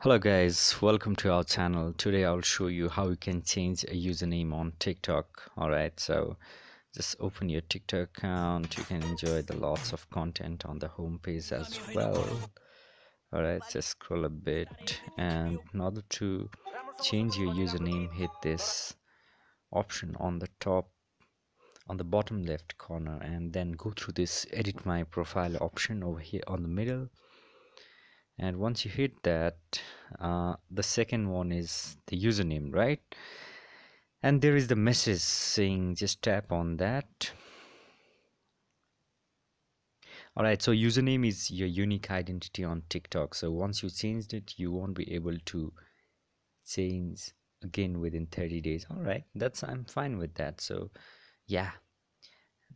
Hello guys, welcome to our channel. Today I'll show you how you can change a username on TikTok. Alright, so just open your TikTok account. You can enjoy the lots of content on the home page as well. Alright, just scroll a bit, and in order to change your username, hit this option on the top, on the bottom left corner, and then go through this edit my profile option over here on the middle. And once you hit that, the second one is the username, right? And there is the message saying just tap on that. Alright, so username is your unique identity on TikTok. So once you changed it, you won't be able to change again within 30 days. Alright, I'm fine with that. So yeah,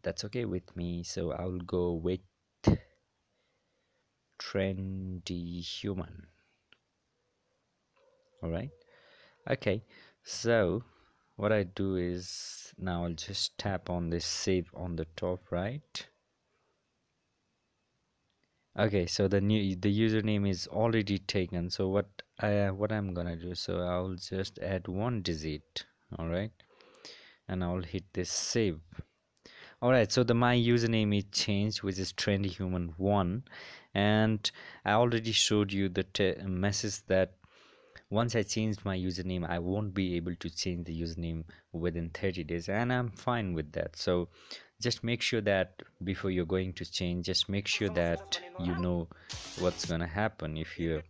that's okay with me. So I'll go with trendy human. Alright, okay, so what I do is now I'll just tap on this save on the top right. Okay, so the username is already taken. So what I'm gonna do, so I'll just add one digit. All right, and I'll hit this save. All right, so my username is changed, which is trendyhuman1, and I already showed you the message that once I changed my username, I won't be able to change the username within 30 days, and I'm fine with that. So just make sure that before you're going to change, just make sure that you know what's gonna happen if you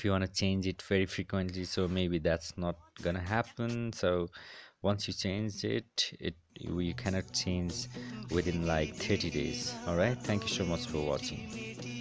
want to change it very frequently. So maybe that's not gonna happen. So once you change it, you cannot change within like 30 days. All right, thank you so much for watching.